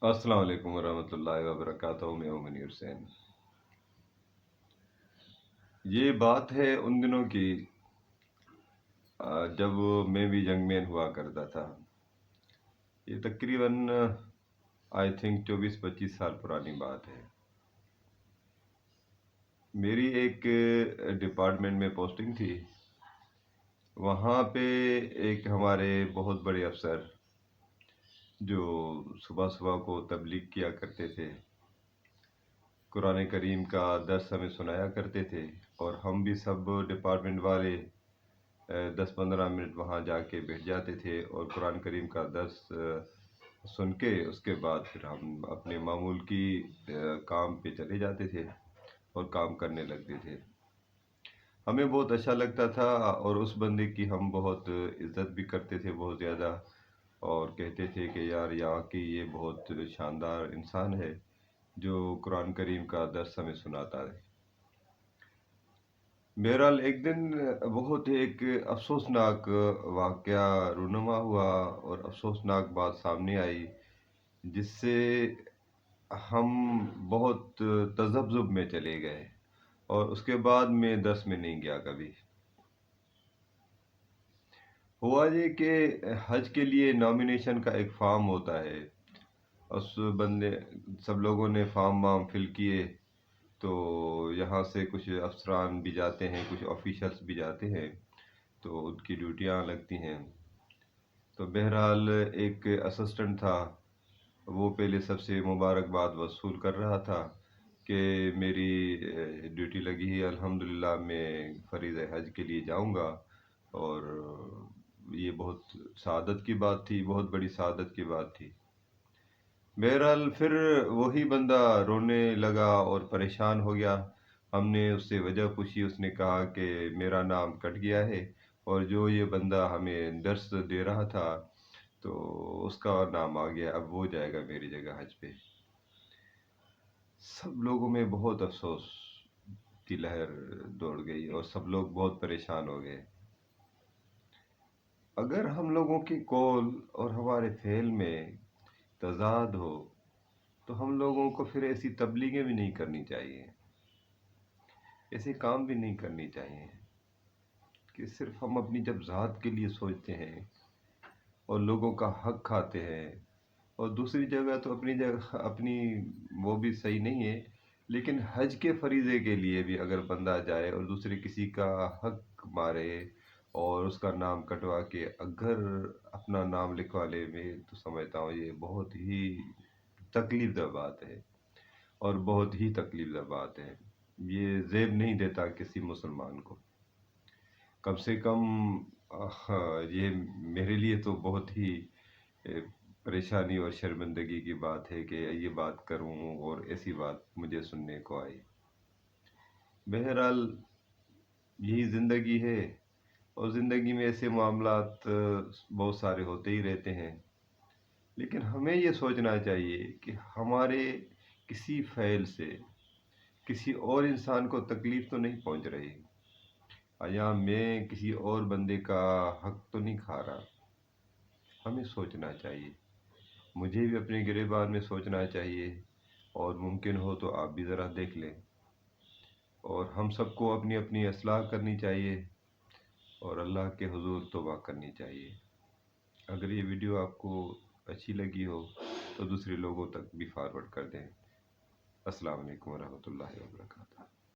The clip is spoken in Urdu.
السلام علیکم ورحمۃ اللہ وبرکاتہ، میں ہوں منیر حسین۔ یہ بات ہے ان دنوں کی جب میں بھی ینگ مین ہوا کرتا تھا۔ یہ تقریباً آئی تھنک 24-25 سال پرانی بات ہے۔ میری ایک ڈپارٹمنٹ میں پوسٹنگ تھی۔ وہاں پہ ایک ہمارے بہت بڑے افسر جو صبح صبح کو تبلیغ کیا کرتے تھے، قرآن کریم کا درس ہمیں سنایا کرتے تھے، اور ہم بھی سب ڈپارٹمنٹ والے 10-15 منٹ وہاں جا کے بیٹھ جاتے تھے اور قرآن کریم کا درس سن کے اس کے بعد پھر ہم اپنے معمول کی کام پہ چلے جاتے تھے اور کام کرنے لگتے تھے۔ ہمیں بہت اچھا لگتا تھا اور اس بندے کی ہم بہت عزت بھی کرتے تھے، بہت زیادہ، اور کہتے تھے کہ یار یہاں کی یہ بہت شاندار انسان ہے جو قرآن کریم کا درس ہمیں سناتا ہے۔ بہرحال ایک دن بہت ایک افسوسناک واقعہ رونما ہوا اور افسوسناک بات سامنے آئی، جس سے ہم بہت تذبذب میں چلے گئے، اور اس کے بعد میں درس میں نہیں گیا کبھی۔ ہوا یہ کہ حج کے لیے نامینیشن کا ایک فارم ہوتا ہے، اس بندے سب لوگوں نے فارم فل کیے، تو یہاں سے کچھ افسران بھی جاتے ہیں، کچھ آفیشلس بھی جاتے ہیں، تو ان کی ڈیوٹیاں لگتی ہیں۔ تو بہرحال ایک اسسٹنٹ تھا، وہ پہلے سب سے مبارکباد وصول کر رہا تھا کہ میری ڈیوٹی لگی ہے، الحمدللہ میں فریضہ حج کے لیے جاؤں گا، اور یہ بہت سعادت کی بات تھی، بہت بڑی سعادت کی بات تھی۔ بہرحال پھر وہی بندہ رونے لگا اور پریشان ہو گیا۔ ہم نے اس سے وجہ پوچھی، اس نے کہا کہ میرا نام کٹ گیا ہے، اور جو یہ بندہ ہمیں درس دے رہا تھا تو اس کا نام آ گیا، اب وہ جائے گا میری جگہ حج پہ۔ سب لوگوں میں بہت افسوس کی لہر دوڑ گئی اور سب لوگ بہت پریشان ہو گئے۔ اگر ہم لوگوں کی قول اور ہمارے فعل میں تضاد ہو تو ہم لوگوں کو پھر ایسی تبلیغیں بھی نہیں کرنی چاہیے، ایسے کام بھی نہیں کرنی چاہیے کہ صرف ہم اپنی جب ذات کے لیے سوچتے ہیں اور لوگوں کا حق کھاتے ہیں، اور دوسری جگہ تو اپنی جگہ اپنی وہ بھی صحیح نہیں ہے، لیکن حج کے فریضے کے لیے بھی اگر بندہ جائے اور دوسرے کسی کا حق مارے اور اس کا نام کٹوا کے اگر اپنا نام لکھوا لے، میں تو سمجھتا ہوں یہ بہت ہی تکلیف دہ بات ہے، اور بہت ہی تکلیف دہ بات ہے۔ یہ زیب نہیں دیتا کسی مسلمان کو۔ کم سے کم یہ میرے لیے تو بہت ہی پریشانی اور شرمندگی کی بات ہے کہ یہ بات کروں اور ایسی بات مجھے سننے کو آئی۔ بہرحال یہی زندگی ہے، اور زندگی میں ایسے معاملات بہت سارے ہوتے ہی رہتے ہیں، لیکن ہمیں یہ سوچنا چاہیے کہ ہمارے کسی فعل سے کسی اور انسان کو تکلیف تو نہیں پہنچ رہی، یا میں کسی اور بندے کا حق تو نہیں کھا رہا۔ ہمیں سوچنا چاہیے، مجھے بھی اپنے گریبان میں سوچنا چاہیے، اور ممکن ہو تو آپ بھی ذرا دیکھ لیں، اور ہم سب کو اپنی اپنی اصلاح کرنی چاہیے اور اللہ کے حضور توبہ کرنی چاہیے۔ اگر یہ ویڈیو آپ کو اچھی لگی ہو تو دوسرے لوگوں تک بھی فارورڈ کر دیں۔ السلام علیکم ورحمۃ اللہ وبرکاتہ۔